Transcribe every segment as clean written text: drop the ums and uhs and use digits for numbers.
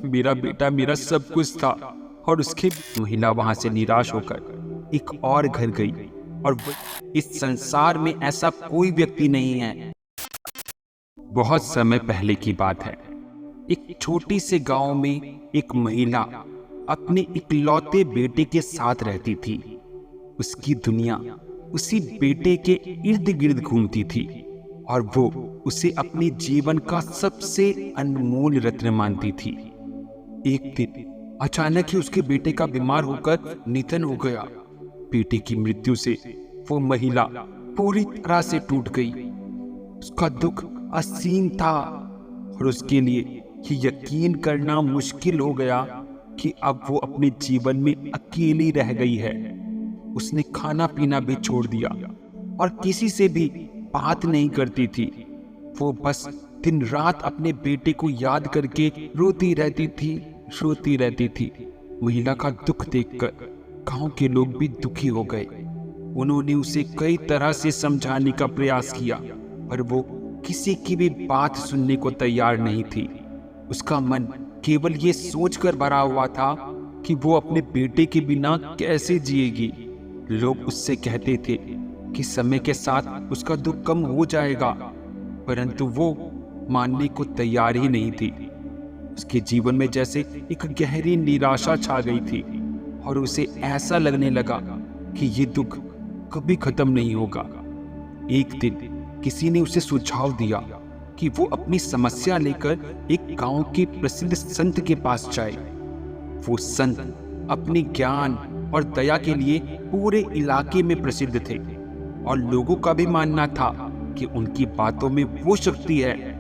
मेरा बेटा मेरा सब कुछ था और उसके। महिला वहां से निराश होकर एक और घर गई और इस संसार में ऐसा कोई व्यक्ति नहीं है। बहुत समय पहले की बात है। एक छोटी से गांव में एक महिला अपने इकलौते बेटे के साथ रहती थी। उसकी दुनिया उसी बेटे के इर्द गिर्द घूमती थी और वो उसे अपने जीवन का सबसे अनमोल रत्न मानती थी। एक दिन अचानक ही उसके बेटे का बीमार होकर निधन हो गया। बेटे की मृत्यु से वो महिला पूरी तरह से टूट गई। उसका दुख असीम था और उसके लिए ये यकीन करना मुश्किल हो गया कि अब वो अपने जीवन में अकेली रह गई है। उसने खाना पीना भी छोड़ दिया और किसी से भी बात नहीं करती थी। वो बस दिन रात अपने बेटे को याद करके रोती रहती थी। महिला का दुख देखकर गांव के लोग भी दुखी हो गए। उन्होंने उसे कई तरह से समझाने का प्रयास किया, पर वो किसी की भी बात सुनने को तैयार नहीं थी। उसका मन केवल ये सोचकर भरा हुआ था कि वो अपने बेटे के बिना कैसे जिएगी। लोग उससे कहते थे कि समय के साथ उसका दुख कम हो जाएगा, परंतु वो मानने को तैयार ही नहीं थी। उसके जीवन में जैसे एक गहरी निराशा छा गई थी और उसे ऐसा लगने लगा कि ये दुख कभी खत्म नहीं होगा। एक दिन किसी ने उसे सुझाव दिया कि वो अपनी समस्या लेकर एक गांव के प्रसिद्ध संत के पास जाए। वो संत अपने ज्ञान और दया के लिए पूरे इलाके में प्रसिद्ध थे और लोगों का भी मानना था कि उनकी बातों में वो शक्ति है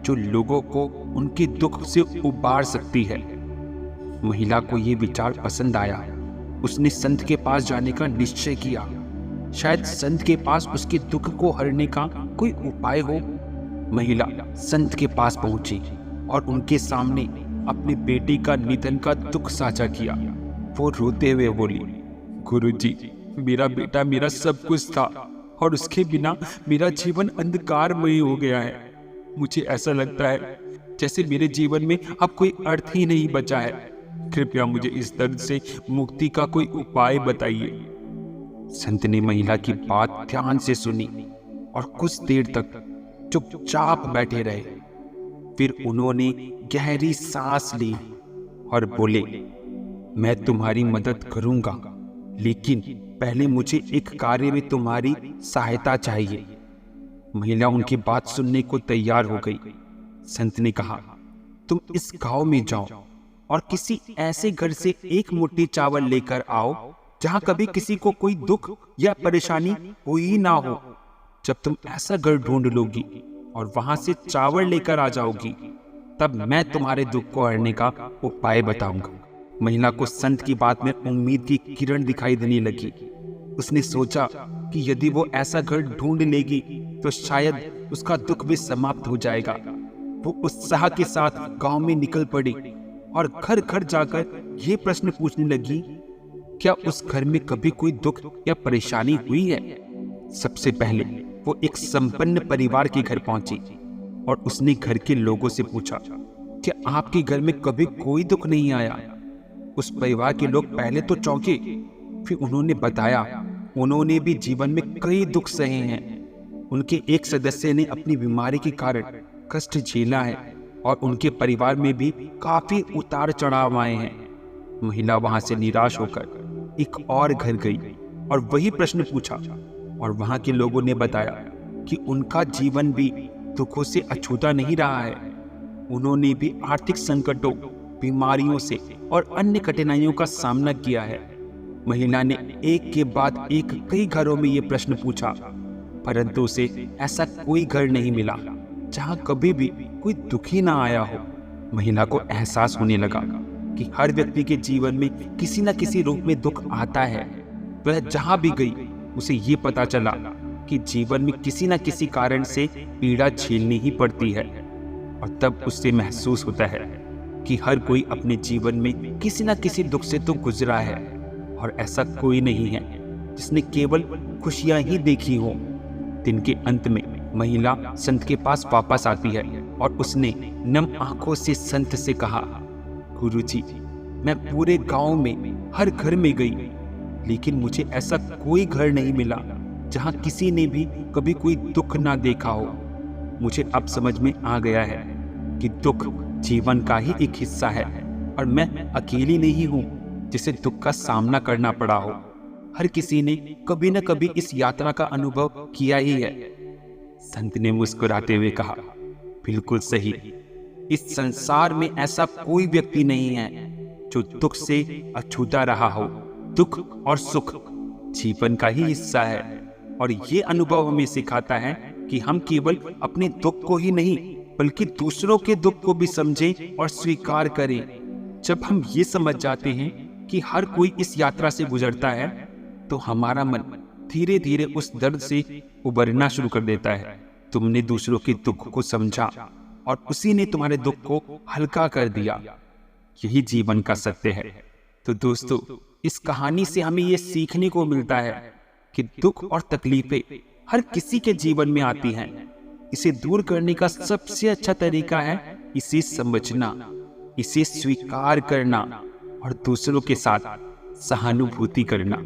जो लोगों को उनके दुख से उबार सकती है। महिला को ये विचार पसंद आया। उसने संत के पास जाने का निश्चय किया। शायद संत के पास उसके दुख को हरने का कोई उपाय हो। महिला संत के पास पहुंची और उनके सामने अपने बेटे का निधन का दुख साझा किया। वो रोते हुए बोली, गुरुजी, मेरा बेटा मेरा सब कुछ था और उसके बिना मेरा जीवन अंधकारमय हो गया है। मुझे ऐसा लगता है जैसे मेरे जीवन में अब कोई अर्थ ही नहीं बचा है। कृपया मुझे इस दर्द से मुक्ति का कोई उपाय बताइए। संत ने महिला की बात ध्यान से सुनी और कुछ देर तक चुपचाप बैठे रहे। फिर उन्होंने गहरी सांस ली और बोले, मैं तुम्हारी मदद करूंगा, लेकिन पहले मुझे एक कार्य में तुम्हारी सहायता चाहिए। महिला उनकी बात सुनने को तैयार हो गई। संत ने कहा, तुम इस गांव में जाओ और किसी ऐसे घर से एक मुट्ठी चावल लेकर आओ जहां कभी किसी को कोई दुख या परेशानी हुई ना हो। जब तुम ऐसा घर ढूंढ लोगी और वहां से चावल लेकर आ जाओगी, तब मैं तुम्हारे दुख को हरने का उपाय बताऊंगा। महिला को संत की बात में उम्मीद की किरण दिखाई देने लगी। उसने सोचा कि यदि वो ऐसा घर ढूंढ लेगी तो शायद उसका दुख भी समाप्त हो जाएगा। वो उत्साह के साथ गांव में निकल पड़ी और घर घर जाकर ये प्रश्न पूछने लगी, क्या उस घर में कभी कोई दुख या परेशानी हुई है? सबसे पहले वो एक संपन्न परिवार के घर पहुंची और उसने घर के लोगों से पूछा, क्या आपके घर में कभी कोई दुख नहीं आया? उस परिवार के लोग पहले तो चौंके, फिर उन्होंने बताया उन्होंने भी जीवन में कई दुख सहे हैं। उनके एक सदस्य ने अपनी बीमारी के कारण कष्ट झेला है और उनके परिवार में भी काफी उतार चढ़ाव आए हैं। महिला वहां से निराश होकर एक और घर गई और वही प्रश्न पूछा और वहां के लोगों ने बताया कि उनका जीवन भी दुखों से अछूता नहीं रहा है। उन्होंने भी आर्थिक संकटों, बीमारियों से और अन्य कठिनाइयों का सामना किया है। महिला ने एक के बाद एक कई घरों में ये प्रश्न पूछा, परंतु उसे ऐसा कोई घर नहीं मिला जहां कभी भी कोई दुखी ना आया हो। महिला को एहसास होने लगा कि हर व्यक्ति के जीवन में किसी न किसी रूप में दुख आता है। वह जहां भी गई उसे ये पता चला कि जीवन में किसी न किसी कारण से पीड़ा झेलनी ही पड़ती है और तब उससे महसूस होता है कि हर कोई अपने जीवन में किसी न किसी दुख से तो गुजरा है और ऐसा कोई नहीं है जिसने केवल खुशियां ही देखी हो। दिन के अंत में महिला संत के पास वापस आती है और उसने नम आंखों से संत से कहा, गुरुजी, मैं पूरे गांव में हर घर में गई, लेकिन मुझे ऐसा कोई घर नहीं मिला जहां किसी ने भी कभी कोई दुख ना देखा हो। मुझे अब समझ में आ गया है कि दुख जीवन का ही एक हिस्सा है और मैं अकेली नहीं हूं जिसे दुख का सामना करना पड़ा हो। हर किसी ने कभी न कभी इस यात्रा का अनुभव किया ही है। संत ने मुस्कुराते हुए कहा, बिल्कुल सही। इस संसार में ऐसा कोई व्यक्ति नहीं है जो दुख से अछूता रहा हो। दुख और सुख जीवन का ही हिस्सा है और ये अनुभव हमें सिखाता है कि हम केवल अपने दुख को ही नहीं बल्कि दूसरों के दुख को भी समझें और स्वीकार करें। जब हम ये समझ जाते हैं कि हर कोई इस यात्रा से गुजरता है तो हमारा मन धीरे धीरे उस दर्द से उबरना शुरू कर देता है। तुमने दूसरों के दुख को समझा और उसी ने तुम्हारे दुख को हल्का कर दिया। यही जीवन का सत्य है। तो दोस्तों, इस कहानी से हमें ये सीखने को मिलता है कि दुख और तकलीफें हर किसी के जीवन में आती हैं। इसे दूर करने का सबसे अच्छा तरीका है इसे समझना, इसे स्वीकार करना और दूसरों के साथ सहानुभूति करना।